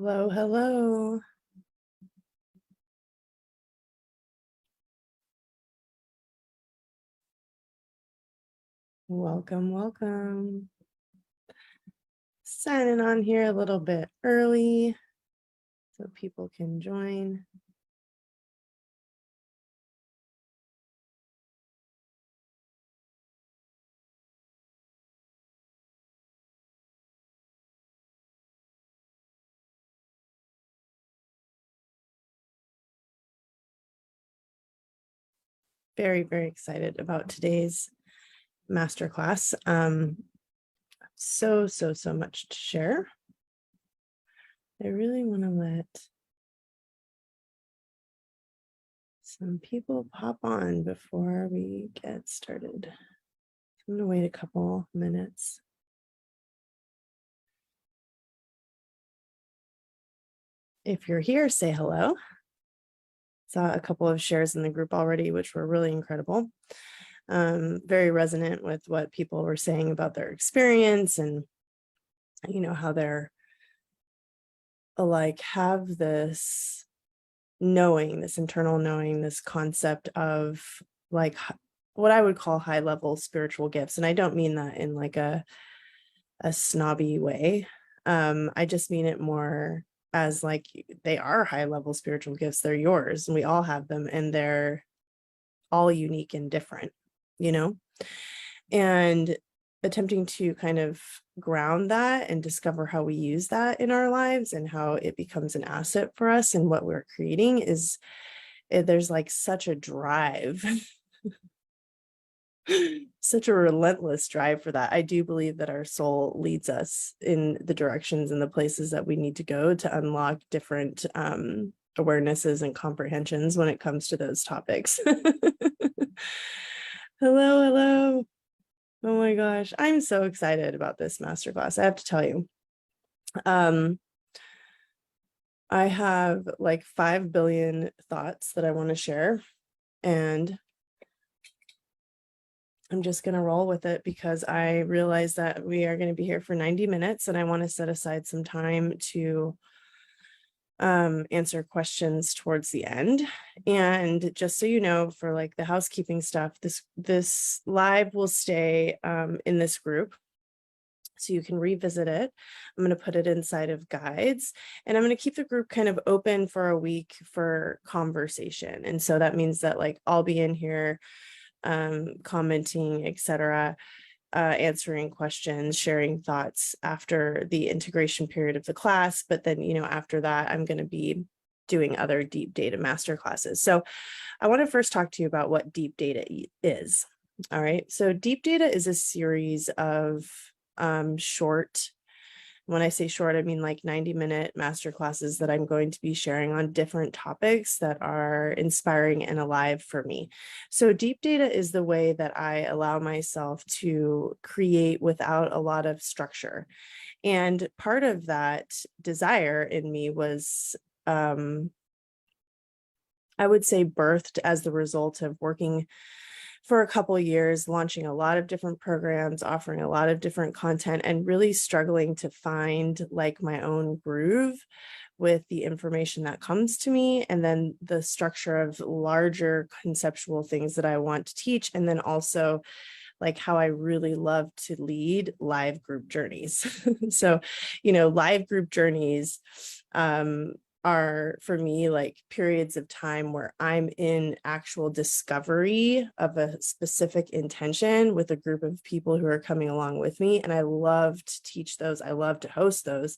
Hello, hello. Welcome, welcome. Signing on here a little bit early so people can join. Very, very excited about today's masterclass. So much to share. I really want to let some people pop on before we get started. I'm going to wait a couple minutes. If you're here, say hello. Saw a couple of shares in the group already, which were really incredible. Very resonant with what people were saying about their experience and, you know, how they're like have this knowing, this internal knowing, this concept of like what I would call high level spiritual gifts. And I don't mean that in like a snobby way. I just mean it more as like they are high level spiritual gifts. They're yours and we all have them and they're all unique and different, you know? And attempting to kind of ground that and discover how we use that in our lives and how it becomes an asset for us and what we're creating is there's like such a drive, such a relentless drive for that. I do believe that our soul leads us in the directions and the places that we need to go to unlock different awarenesses and comprehensions when it comes to those topics. Hello. Oh my gosh, I'm so excited about this masterclass. I have to tell you. I have like 5 billion thoughts that I want to share, and I'm just going to roll with it because I realize that we are going to be here for 90 minutes and I want to set aside some time to answer questions towards the end. And just so you know, for like the housekeeping stuff, this live will stay in this group. So you can revisit it. I'm going to put it inside of guides and I'm going to keep the group kind of open for a week for conversation. And so that means that like I'll be in here commenting, etc., answering questions, sharing thoughts after the integration period of the class. But then, you know, after that, I'm going to be doing other deep data master classes. So I want to first talk to you about what deep data is. All right. So deep data is a series of short, when I say short, I mean like 90-minute master classes that I'm going to be sharing on different topics that are inspiring and alive for me. So deep data is the way that I allow myself to create without a lot of structure. And part of that desire in me was, I would say, birthed as the result of working for a couple of years, launching a lot of different programs, offering a lot of different content, and really struggling to find like my own groove with the information that comes to me, and then the structure of larger conceptual things that I want to teach, and then also like how I really love to lead live group journeys. So, you know, live group journeys are for me like periods of time where I'm in actual discovery of a specific intention with a group of people who are coming along with me. And I love to teach those. I love to host those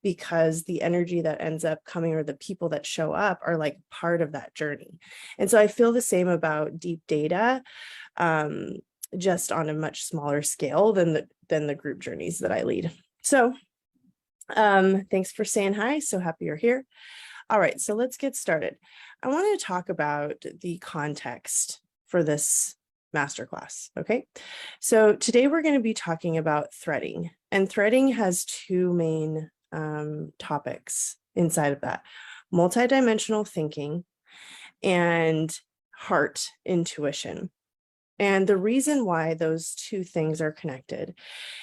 because the energy that ends up coming or the people that show up are like part of that journey. And so I feel the same about deep data, just on a much smaller scale than the group journeys that I lead. So thanks for saying hi. So happy you're here. All right, so let's get started. I want to talk about the context for this masterclass. Okay, so today we're going to be talking about threading, and threading has two main topics inside of that: multidimensional thinking and heart intuition. And the reason why those two things are connected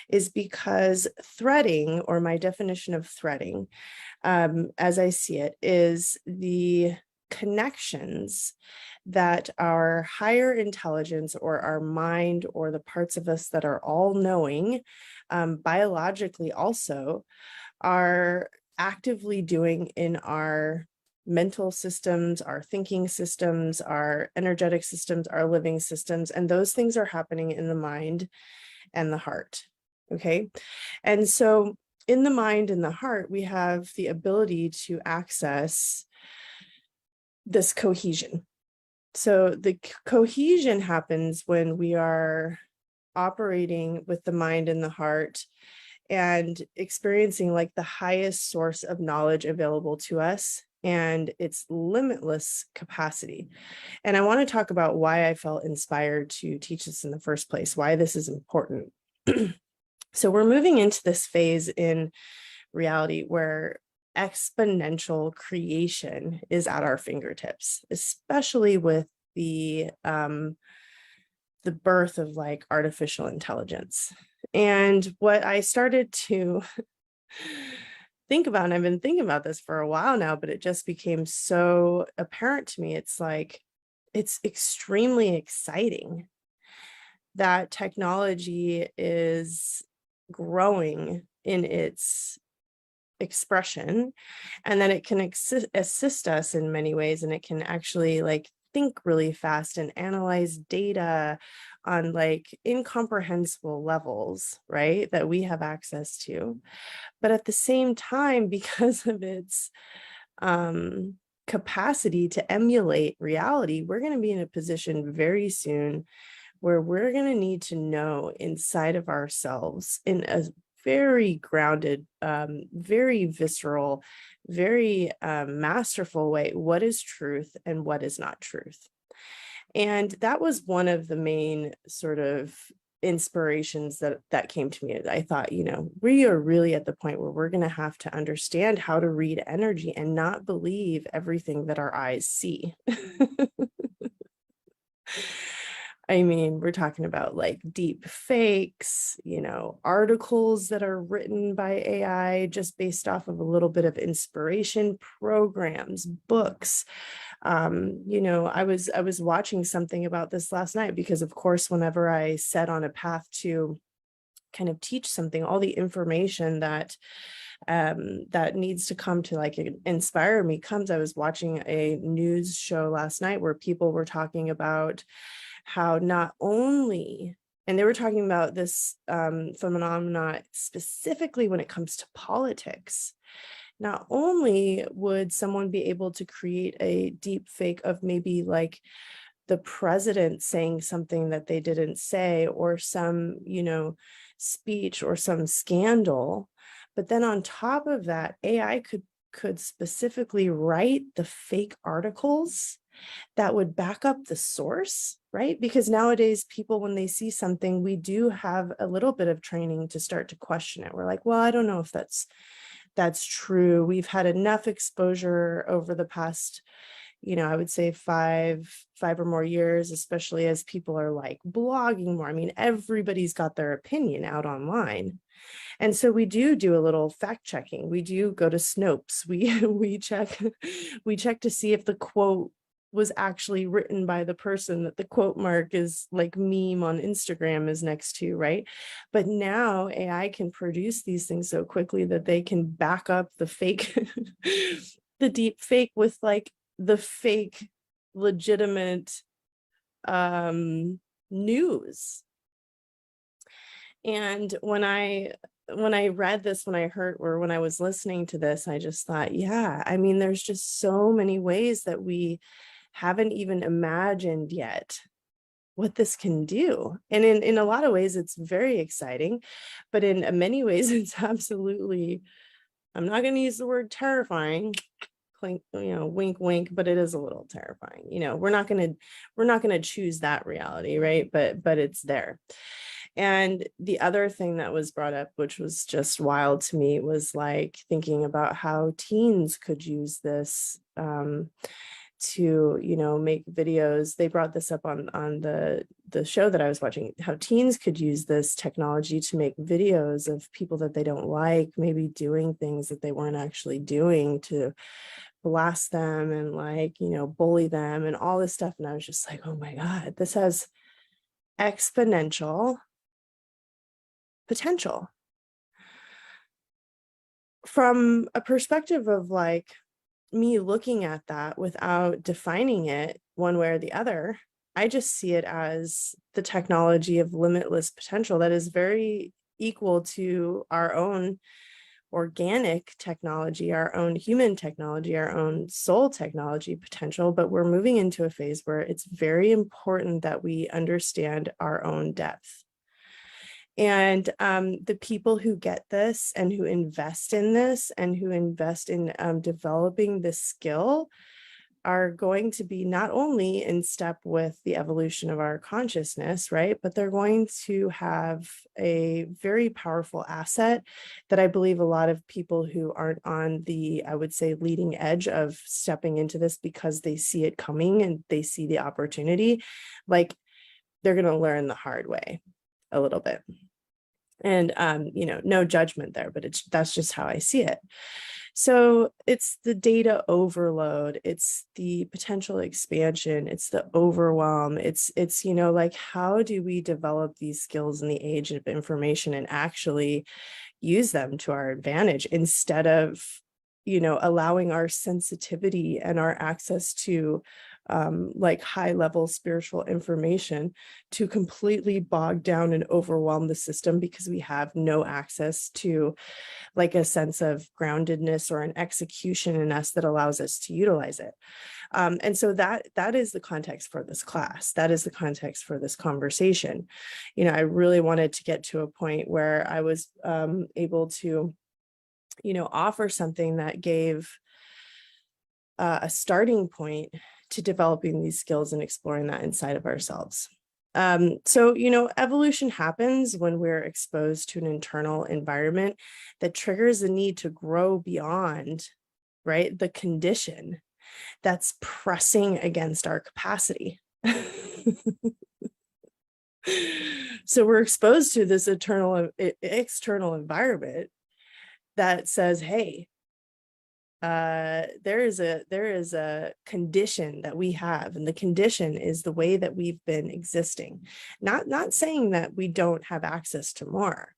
is because threading, or my definition of threading, as I see it, is the connections that our higher intelligence, or our mind, or the parts of us that are all knowing, biologically also, are actively doing in our mental systems, our thinking systems, our energetic systems, our living systems. And those things are happening in the mind and the heart. Okay. And so in the mind and the heart, we have the ability to access this cohesion. So the cohesion happens when we are operating with the mind and the heart and experiencing like the highest source of knowledge available to us and its limitless capacity. And I want to talk about why I felt inspired to teach this in the first place, why this is important. So we're moving into this phase in reality where exponential creation is at our fingertips, especially with the birth of like artificial intelligence. And what I started to think about, and I've been thinking about this for a while now, but it just became so apparent to me. It's like, it's extremely exciting that technology is growing in its expression, and that it can assist us in many ways, and it can actually like think really fast and analyze data on like incomprehensible levels, right, that we have access to. But at the same time, because of its capacity to emulate reality, we're going to be in a position very soon where we're going to need to know inside of ourselves in a very grounded, very visceral, very masterful way, what is truth and what is not truth. And that was one of the main sort of inspirations that came to me. I thought, we are really at the point where we're going to have to understand how to read energy and not believe everything that our eyes see. I mean, we're talking about like deep fakes, articles that are written by AI just based off of a little bit of inspiration, programs, books. I was watching something about this last night because, of course, whenever I set on a path to kind of teach something, all the information that needs to come to like inspire me comes. I was watching a news show last night where people were talking about how not only, and they were talking about this phenomena specifically when it comes to politics, not only would someone be able to create a deep fake of maybe like the president saying something that they didn't say, or some, speech or some scandal, but then on top of that, AI could specifically write the fake articles that would back up the source, right? Because nowadays people, when they see something, we do have a little bit of training to start to question it. We're like, well, I don't know if that's true. We've had enough exposure over the past, I would say five or more years, especially as people are like blogging more. I mean, everybody's got their opinion out online. And so we do a little fact checking. We do go to Snopes. We check to see if the quote was actually written by the person that the quote mark is like meme on Instagram is next to, right? But now AI can produce these things so quickly that they can back up the fake, the deep fake with like the fake legitimate news. And when I read this, when I heard, or when I was listening to this, I just thought, yeah, I mean, there's just so many ways that we haven't even imagined yet what this can do. And in a lot of ways, it's very exciting, but in many ways, it's absolutely, I'm not going to use the word terrifying, clink, wink, wink, but it is a little terrifying. We're not going to choose that reality, right? But it's there. And the other thing that was brought up, which was just wild to me, was like thinking about how teens could use this to, you know, make videos. They brought this up on the show that I was watching, how teens could use this technology to make videos of people that they don't like, maybe doing things that they weren't actually doing, to blast them and, like, you know, bully them and all this stuff. And I was just like, oh my God, this has exponential potential. From a perspective of like me looking at that without defining it one way or the other, I just see it as the technology of limitless potential that is very equal to our own organic technology, our own human technology, our own soul technology potential. But we're moving into a phase where it's very important that we understand our own depth. And the people who get this and who invest in this and who invest in developing this skill are going to be not only in step with the evolution of our consciousness, right? But they're going to have a very powerful asset that I believe a lot of people who aren't on the, I would say, leading edge of stepping into this because they see it coming and they see the opportunity, like, they're going to learn the hard way a little bit. And you know, no judgment there, but that's just how I see it. So it's the data overload, it's the potential expansion, it's the overwhelm, it's you know, like, how do we develop these skills in the age of information and actually use them to our advantage, instead of, you know, allowing our sensitivity and our access to like high level spiritual information to completely bog down and overwhelm the system, because we have no access to like a sense of groundedness or an execution in us that allows us to utilize it. And so that is the context for this class. That is the context for this conversation. You know, I really wanted to get to a point where I was able to, you know, offer something that gave a starting point to developing these skills and exploring that inside of ourselves. So, you know, evolution happens when we're exposed to an internal environment that triggers the need to grow beyond, right, the condition that's pressing against our capacity. So we're exposed to this external environment that says, hey, there is a condition that we have, and the condition is the way that we've been existing. Not saying that we don't have access to more.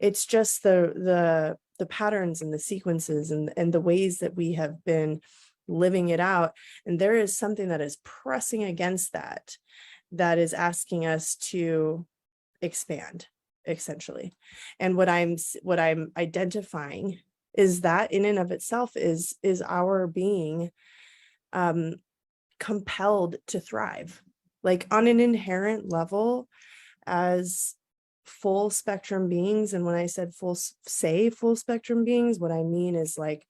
It's just the patterns and the sequences and the ways that we have been living it out. And there is something that is pressing against that is asking us to expand, essentially. And what I'm identifying is that in and of itself is our being compelled to thrive, like on an inherent level as full spectrum beings. And when I said full spectrum beings, what I mean is, like,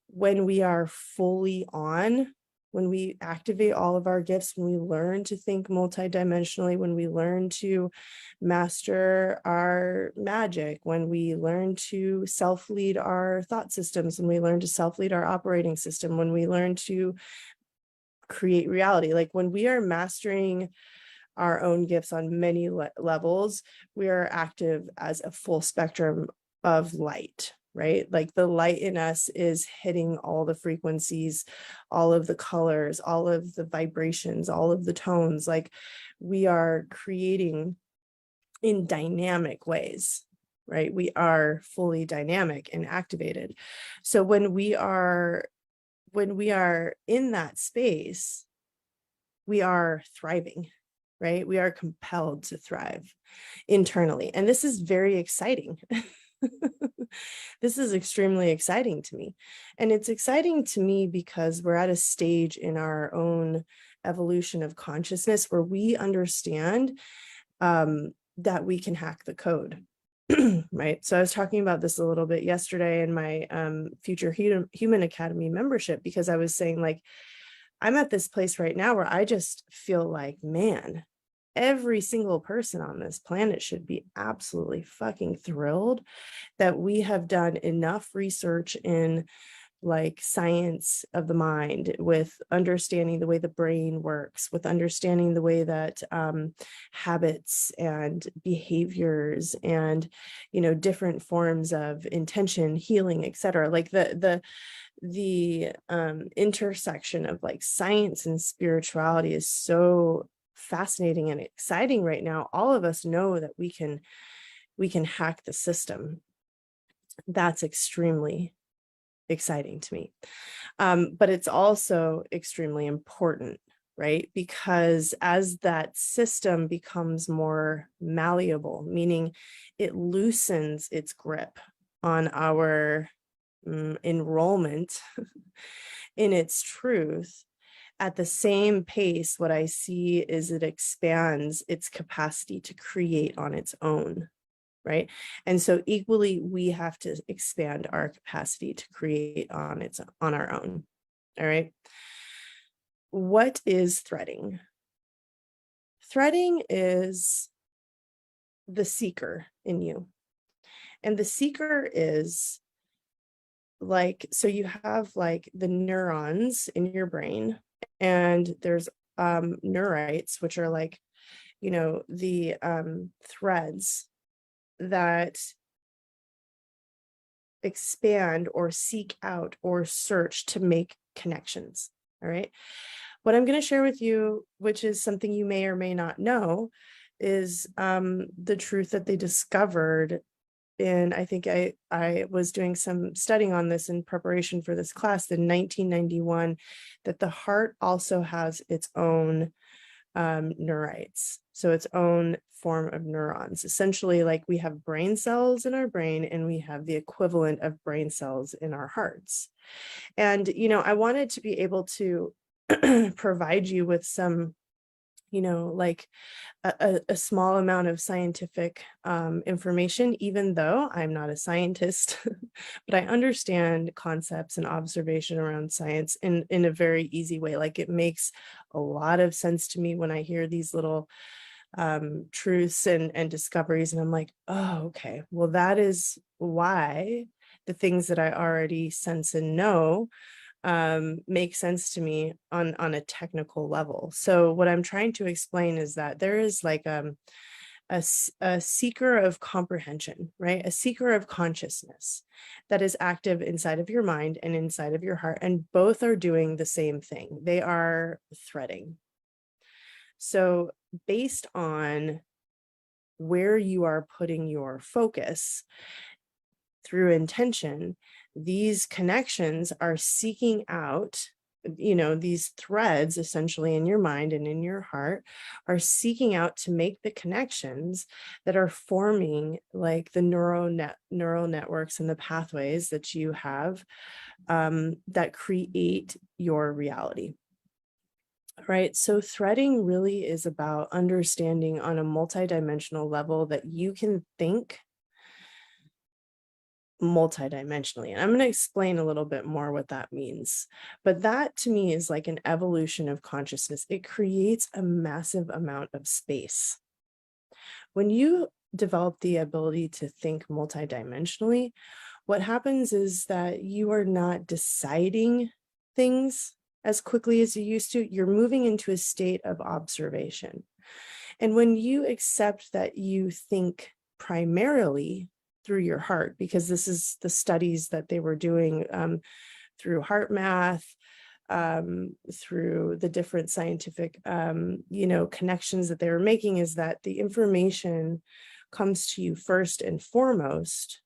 when we are fully on, when we activate all of our gifts, when we learn to think multidimensionally, when we learn to master our magic, when we learn to self-lead our thought systems, when we learn to self-lead our operating system, when we learn to create reality, like when we are mastering our own gifts on many levels, we are active as a full spectrum of light, right? Like the light in us is hitting all the frequencies, all of the colors, all of the vibrations, all of the tones. Like we are creating in dynamic ways, right? We are fully dynamic and activated. So when we are in that space, we are thriving, right? We are compelled to thrive internally. And this is very exciting. This is extremely exciting to me. And it's exciting to me because we're at a stage in our own evolution of consciousness where we understand that we can hack the code, right? So I was talking about this a little bit yesterday in my Future Human Academy membership, because I was saying, like, I'm at this place right now where I just feel like, man, every single person on this planet should be absolutely fucking thrilled that we have done enough research in like science of the mind, with understanding the way the brain works, with understanding the way that habits and behaviors and, you know, different forms of intention, healing, etc. Like the intersection of like science and spirituality is so fascinating and exciting right now. All of us know that we can hack the system. That's extremely exciting to me. But it's also extremely important, right? Because as that system becomes more malleable, meaning it loosens its grip on our enrollment in its truth, at the same pace, what I see is it expands its capacity to create on its own. Right. And so equally, we have to expand our capacity to create on our own. All right. What is threading? Threading is the seeker in you. And the seeker is like, so you have like the neurons in your brain, and there's neurites, which are like, you know, the threads that expand or seek out or search to make connections. All right. What I'm going to share with you, which is something you may or may not know, is the truth that they discovered in, I think I was doing some studying on this in preparation for this class in 1991, that the heart also has its own neurites, so its own form of neurons. Essentially, like we have brain cells in our brain and we have the equivalent of brain cells in our hearts. And, you know, I wanted to be able to provide you with some, you know, like a small amount of scientific information, even though I'm not a scientist, but I understand concepts and observation around science in a very easy way. Like it makes a lot of sense to me when I hear these little truths and discoveries, and I'm like, oh, okay, well, that is why the things that I already sense and know make sense to me on a technical level. So what I'm trying to explain is that there is like a seeker of comprehension, right? A seeker of consciousness that is active inside of your mind and inside of your heart, and both are doing the same thing. They are threading. So based on where you are putting your focus through intention, these connections are seeking out, you know, these threads essentially in your mind and in your heart are seeking out to make the connections that are forming like the neural networks and the pathways that you have that create your reality. Right. So threading really is about understanding on a multidimensional level that you can think multidimensionally. And I'm going to explain a little bit more what that means. But that to me is like an evolution of consciousness. It creates a massive amount of space. When you develop the ability to think multidimensionally, what happens is that you are not deciding things as quickly as you used to. You're moving into a state of observation. And when you accept that you think primarily through your heart, because this is the studies that they were doing through heart math, through the different scientific, you know, connections that they were making, is that the information comes to you first and foremost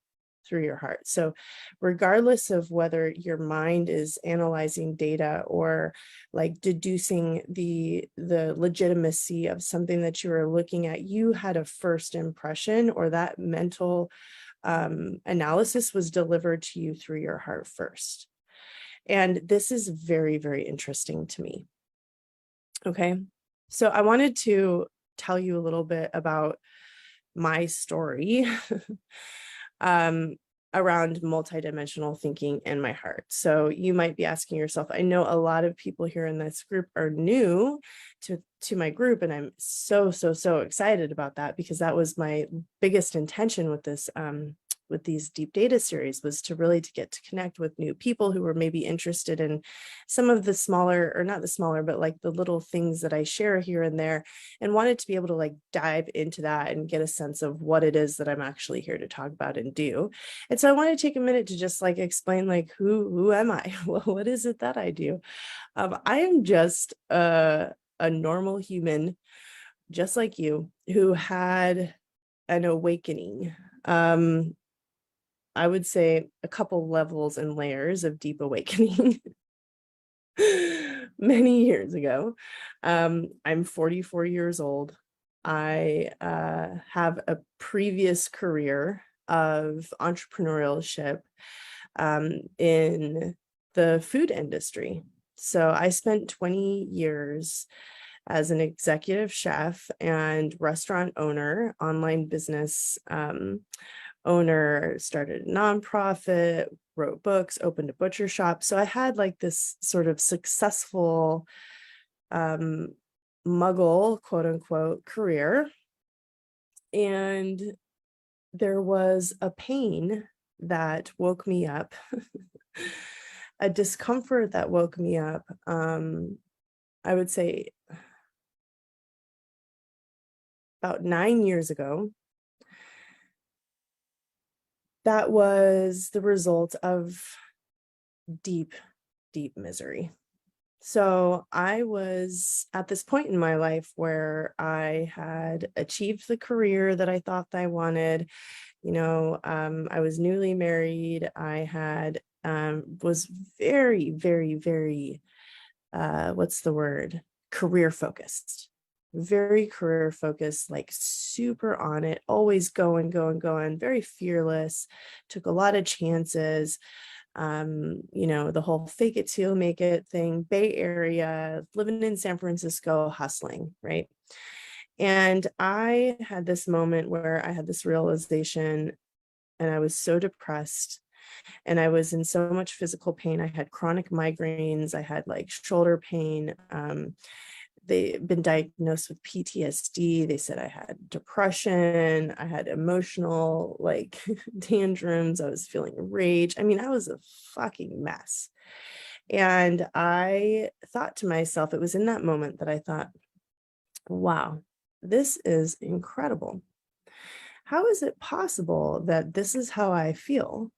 through your heart. So regardless of whether your mind is analyzing data or like deducing the legitimacy of something that you were looking at, you had a first impression, or that mental analysis was delivered to you through your heart first. And this is very, very interesting to me. Okay. So I wanted to tell you a little bit about my story around multidimensional thinking and my heart. So you might be asking yourself, I know a lot of people here in this group are new to my group, and I'm so excited about that, because that was my biggest intention with this these deep data series was to really to get to connect with new people who were maybe interested in some of the smaller, or not the smaller, but like the little things that I share here and there, and wanted to be able to like dive into that and get a sense of what it is that I'm actually here to talk about and do. And so I want to take a minute to just like explain like who am I? Well, what is it that I do? I am just a normal human, just like you, who had an awakening. I would say a couple levels and layers of deep awakening many years ago. I'm 44 years old. I have a previous career of entrepreneurship in the food industry. So I spent 20 years as an executive chef and restaurant owner, online business owner, started a nonprofit, wrote books, opened a butcher shop. So I had like this sort of successful muggle, quote unquote, career. And there was a pain that woke me up, a discomfort that woke me up. I would say about 9 years ago. That was the result of deep, deep misery. So I was at this point in my life where I had achieved the career that I thought that I wanted. I was newly married. I had was very, very, very what's the word? Career focused. Very career focused, like super on it, always going, very fearless, took a lot of chances. The whole fake it till make it thing, Bay Area, living in San Francisco, hustling, right? And I had this moment where I had this realization, and I was so depressed, and I was in so much physical pain. I had chronic migraines. I had like shoulder pain. They'd been diagnosed with PTSD. They said I had depression. I had emotional like tantrums. I was feeling rage. I mean, I was a fucking mess. And I thought to myself, it was in that moment that I thought, wow, this is incredible. How is it possible that this is how I feel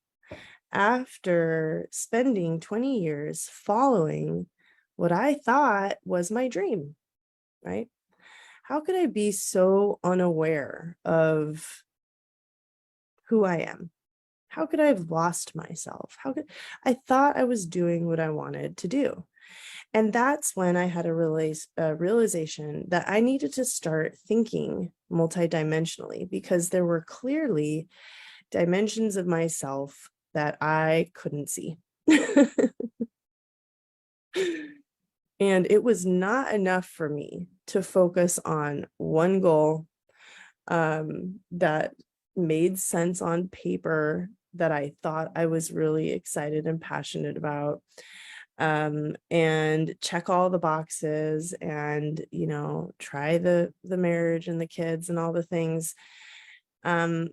after spending 20 years following what I thought was my dream, right? How could I be so unaware of who I am? How could I have lost myself? I thought I was doing what I wanted to do? And that's when I had a realization that I needed to start thinking multidimensionally, because there were clearly dimensions of myself that I couldn't see. And it was not enough for me to focus on one goal that made sense on paper, that I thought I was really excited and passionate about, and check all the boxes, and try the marriage and the kids and all the things. That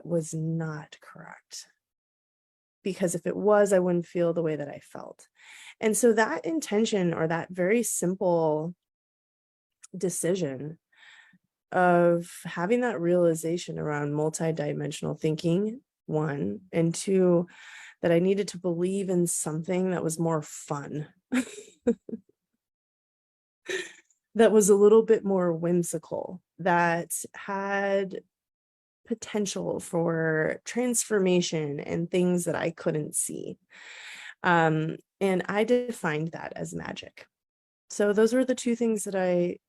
was not correct, because if it was, I wouldn't feel the way that I felt. And so that intention, or that very simple decision of having that realization around multidimensional thinking, one, and two, that I needed to believe in something that was more fun, that was a little bit more whimsical, that had potential for transformation and things that I couldn't see. And I defined that as magic. So those were the two things that I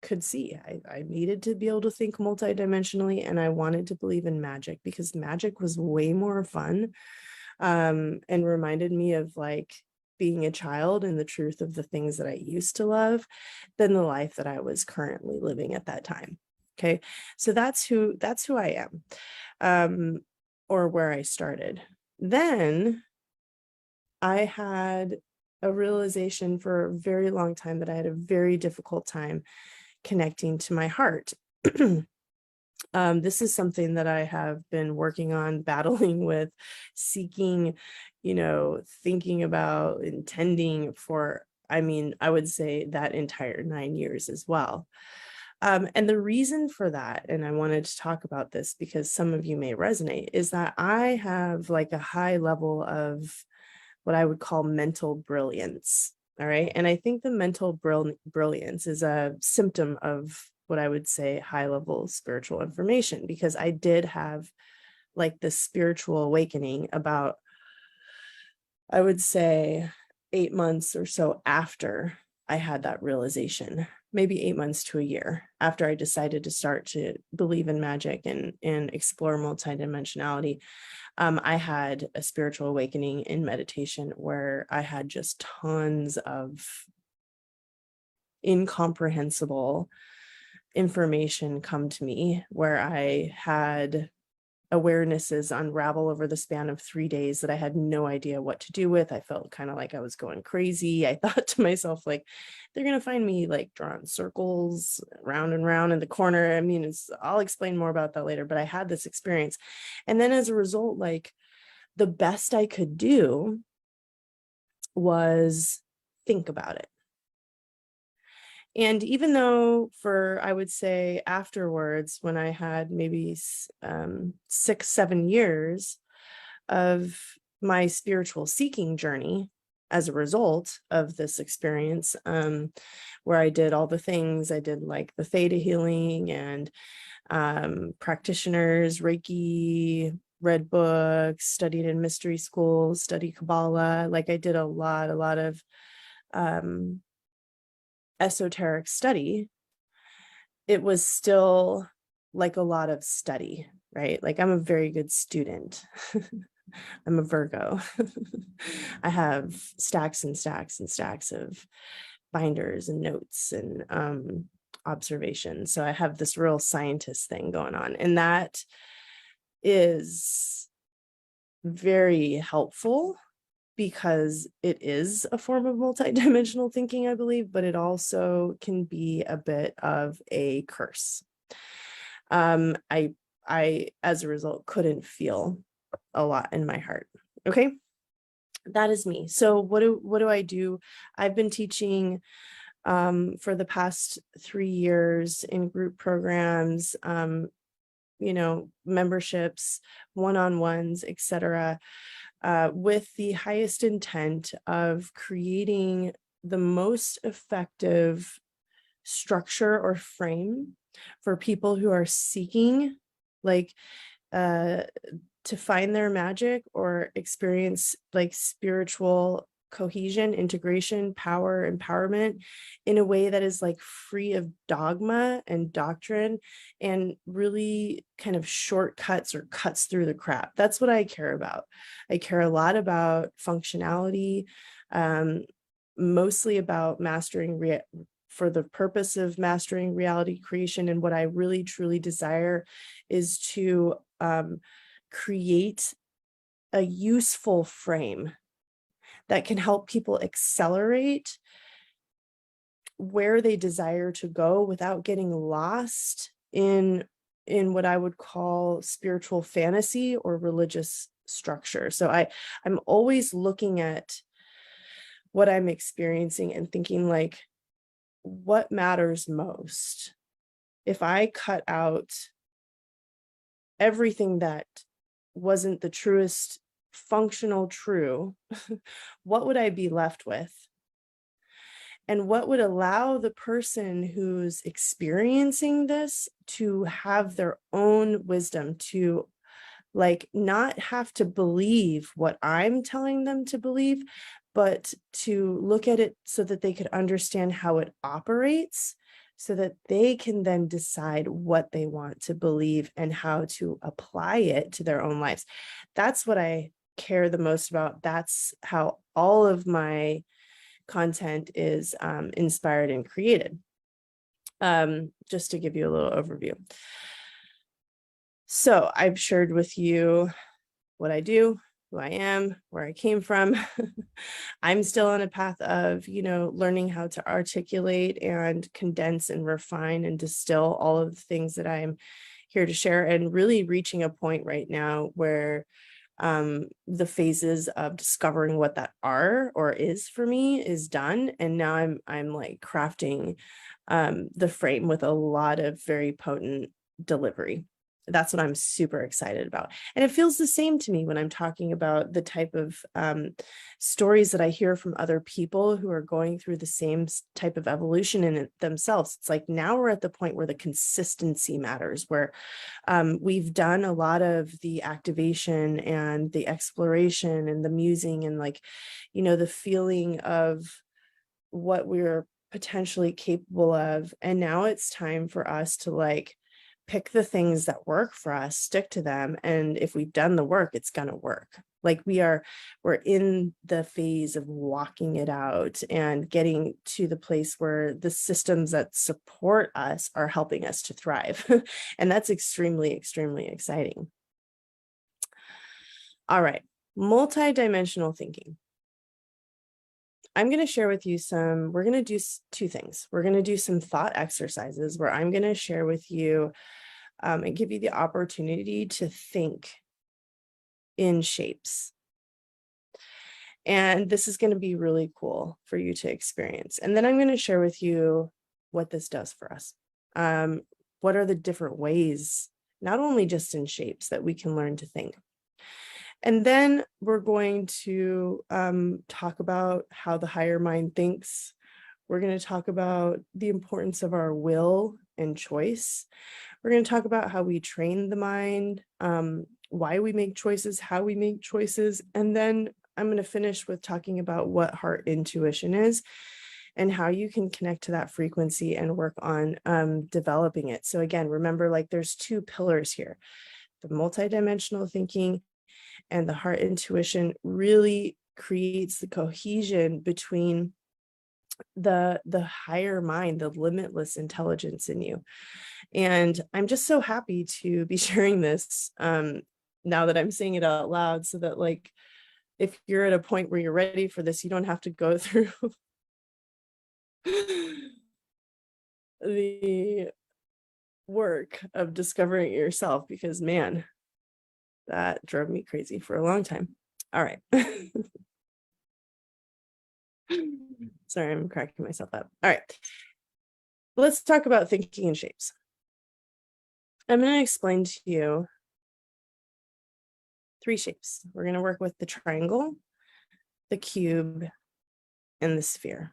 could see. I needed to be able to think multidimensionally, and I wanted to believe in magic, because magic was way more fun, and reminded me of like being a child and the truth of the things that I used to love, than the life that I was currently living at that time. Okay, so that's who I am, or where I started. Then I had a realization for a very long time that I had a very difficult time connecting to my heart. This is something that I have been working on, battling with, seeking, thinking about, intending for, I would say that entire 9 years as well. And the reason for that, and I wanted to talk about this because some of you may resonate, is that I have like a high level of what I would call mental brilliance. All right. And I think the mental brilliance is a symptom of what I would say high level spiritual information, because I did have like this spiritual awakening about, I would say, 8 months or so after I had that realization, maybe 8 months to a year after I decided to start to believe in magic and explore multidimensionality. I had a spiritual awakening in meditation where I had just tons of incomprehensible information come to me, where I had awarenesses unravel over the span of 3 days that I had no idea what to do with. I felt kind of like I was going crazy. I thought to myself, like, they're going to find me like drawing circles round and round in the corner. I'll explain more about that later, but I had this experience. And then as a result, like, the best I could do was think about it. And even though I would say afterwards, when I had maybe 6-7 years of my spiritual seeking journey as a result of this experience, where I did all the things, I did like the theta healing and practitioners, Reiki, read books, studied in mystery schools, studied Kabbalah. Like I did a lot of esoteric study. It was still like a lot of study, right? Like I'm a very good student. I'm a Virgo. I have stacks and stacks and stacks of binders and notes and observations. So I have this real scientist thing going on, and that is very helpful because it is a form of multidimensional thinking, I believe, but it also can be a bit of a curse. I, as a result, couldn't feel a lot in my heart. Okay. That is me. So what do I do? I've been teaching for the past 3 years in group programs, memberships, one-on-ones, etc., with the highest intent of creating the most effective structure or frame for people who are seeking, like, to find their magic or experience like spiritual cohesion, integration, power, empowerment in a way that is like free of dogma and doctrine and really kind of shortcuts or cuts through the crap. That's what I care about. I care a lot about functionality, mostly about mastering for the purpose of mastering reality creation. And what I really truly desire is to create a useful frame that can help people accelerate where they desire to go without getting lost in what I would call spiritual fantasy or religious structure. So I'm always looking at what I'm experiencing and thinking, like, what matters most? If I cut out everything that wasn't the truest functional true, what would I be left with? And what would allow the person who's experiencing this to have their own wisdom, to like not have to believe what I'm telling them to believe, but to look at it so that they could understand how it operates, so that they can then decide what they want to believe and how to apply it to their own lives. That's what I care the most about. That's how all of my content is inspired and created. Just to give you a little overview. So I've shared with you what I do, who I am, where I came from. I'm still on a path of, learning how to articulate and condense and refine and distill all of the things that I'm here to share, and really reaching a point right now where the phases of discovering what that are or is for me is done. And now I'm like crafting the frame with a lot of very potent delivery. That's what I'm super excited about. And it feels the same to me when I'm talking about the type of stories that I hear from other people who are going through the same type of evolution in it themselves. It's like now we're at the point where the consistency matters, where we've done a lot of the activation and the exploration and the musing and like, you know, the feeling of what we're potentially capable of. And now it's time for us to like pick the things that work for us, stick to them. And if we've done the work, it's going to work. Like we're in the phase of walking it out and getting to the place where the systems that support us are helping us to thrive. And that's extremely, extremely exciting. All right, multidimensional thinking. I'm going to share with you we're going to do two things. We're going to do some thought exercises where I'm going to share with you and give you the opportunity to think in shapes. And this is going to be really cool for you to experience. And then I'm going to share with you what this does for us. What are the different ways, not only just in shapes, that we can learn to think. And then we're going to talk about how the higher mind thinks. We're going to talk about the importance of our will and choice. We're going to talk about how we train the mind, why we make choices, how we make choices. And then I'm going to finish with talking about what heart intuition is and how you can connect to that frequency and work on developing it. So again, remember, like there's two pillars here. The multidimensional thinking and the heart intuition really creates the cohesion between the higher mind, the limitless intelligence in you. And I'm just so happy to be sharing this now that I'm saying it out loud, so that like if you're at a point where you're ready for this, you don't have to go through the work of discovering it yourself, because man, that drove me crazy for a long time. All right. Sorry, I'm cracking myself up. All right. Let's talk about thinking in shapes. I'm going to explain to you 3 shapes. We're going to work with the triangle, the cube, and the sphere.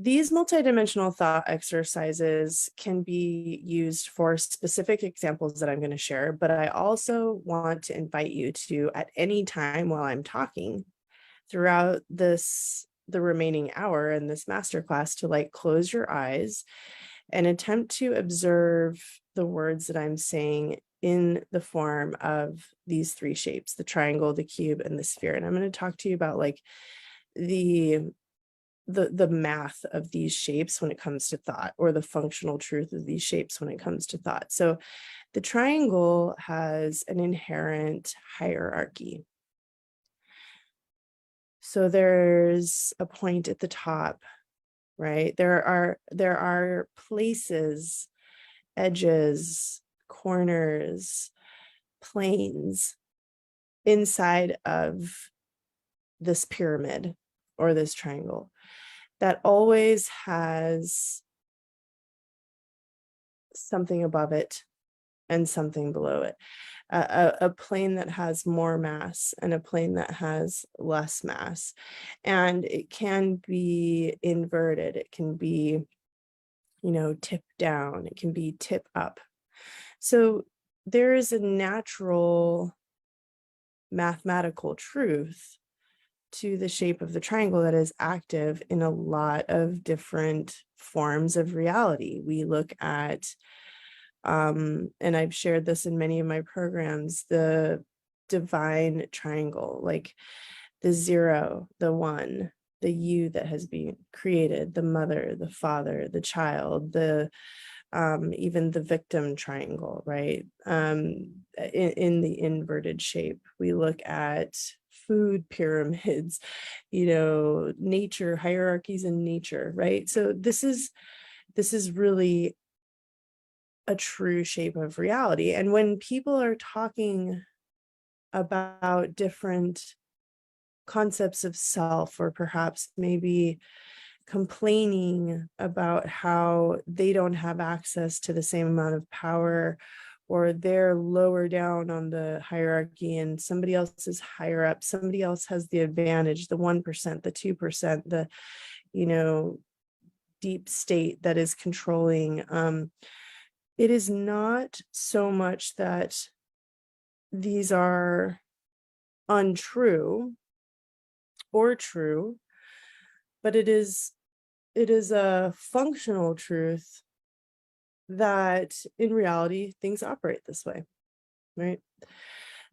These multidimensional thought exercises can be used for specific examples that I'm going to share, but I also want to invite you to, at any time while I'm talking throughout the remaining hour in this masterclass, to like close your eyes and attempt to observe the words that I'm saying in the form of these 3 shapes, the triangle, the cube, and the sphere. And I'm going to talk to you about like the math of these shapes when it comes to thought, or the functional truth of these shapes when it comes to thought. So the triangle has an inherent hierarchy. So there's a point at the top, right? There are places, edges, corners, planes inside of this pyramid or this triangle that always has something above it and something below it. A plane that has more mass and a plane that has less mass. And it can be inverted. It can be, you know, tip down. It can be tip up. So there is a natural mathematical truth to the shape of the triangle that is active in a lot of different forms of reality. We look at, and I've shared this in many of my programs, the divine triangle, like the 0, the 1, the you that has been created, the mother, the father, the child, the even the victim triangle, right? In the inverted shape, we look at food pyramids, you know, nature, hierarchies in nature, right? So this is this is really a true shape of reality. And when people are talking about different concepts of self, or perhaps maybe complaining about how they don't have access to the same amount of power, or they're lower down on the hierarchy and somebody else is higher up, somebody else has the advantage, the 1%, the 2%, the, deep state that is controlling. It is not so much that these are untrue or true, but it is a functional truth that in reality things operate this way, right?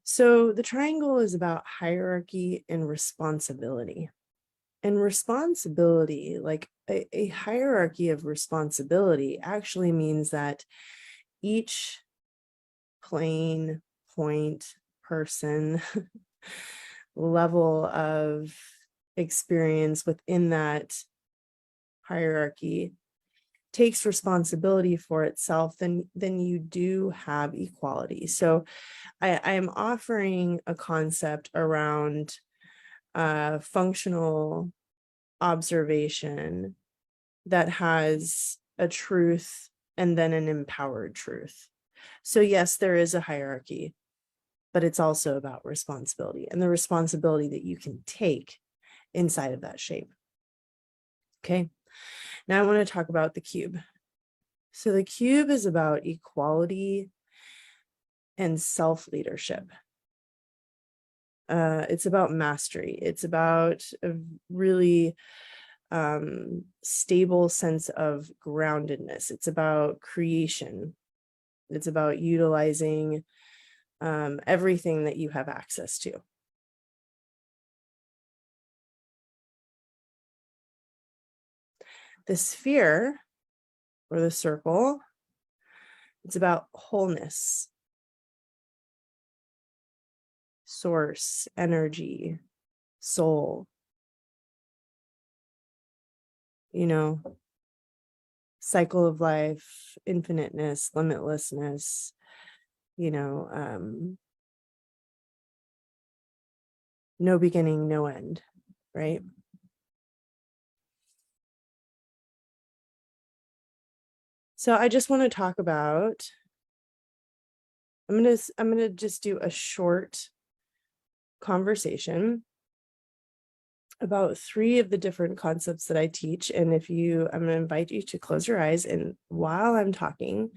So the triangle is about hierarchy and responsibility. And responsibility, like a hierarchy of responsibility, actually means that each plane, point, person, level of experience within that hierarchy takes responsibility for itself, then you do have equality. So I am offering a concept around functional observation that has a truth and then an empowered truth. So yes, there is a hierarchy, but it's also about responsibility and the responsibility that you can take inside of that shape. Okay, now I want to talk about the cube. So the cube is about equality and self-leadership. It's about mastery. It's about a really stable sense of groundedness. It's about creation. It's about utilizing everything that you have access to. The sphere, or the circle, it's about wholeness, source, energy, soul, cycle of life, infiniteness, limitlessness, no beginning, no end, right? So I just want to talk about, I'm going to just do a short conversation about 3 of the different concepts that I teach. And I'm going to invite you to close your eyes, and while I'm talking,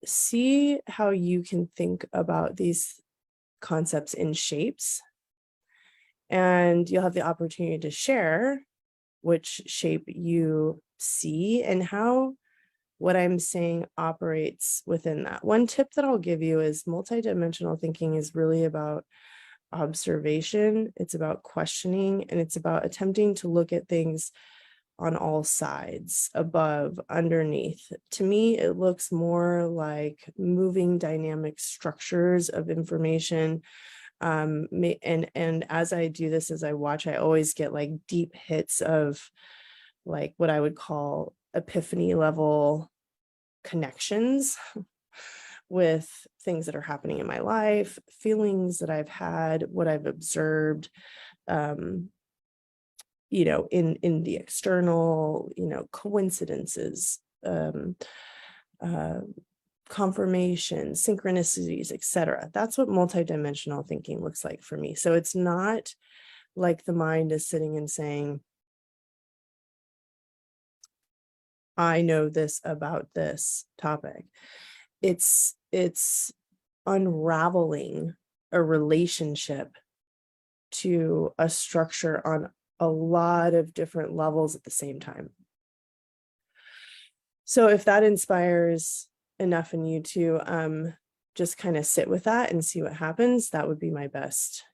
see how you can think about these concepts in shapes. And you'll have the opportunity to share which shape you see and how what I'm saying operates within that. One tip that I'll give you is multidimensional thinking is really about observation. It's about questioning, and it's about attempting to look at things on all sides, above, underneath. To me, it looks more like moving dynamic structures of information. And as I do this, as I watch, I always get like deep hits of like what I would call epiphany level connections with things that are happening in my life, feelings that I've had, what I've observed, in the external, coincidences, confirmation, synchronicities, etc. That's what multidimensional thinking looks like for me. So it's not like the mind is sitting and saying, I know this about this topic. It's unraveling a relationship to a structure on a lot of different levels at the same time. So if that inspires enough in you to just kind of sit with that and see what happens, that would be my best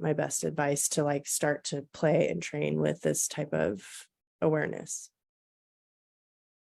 advice to like start to play and train with this type of awareness.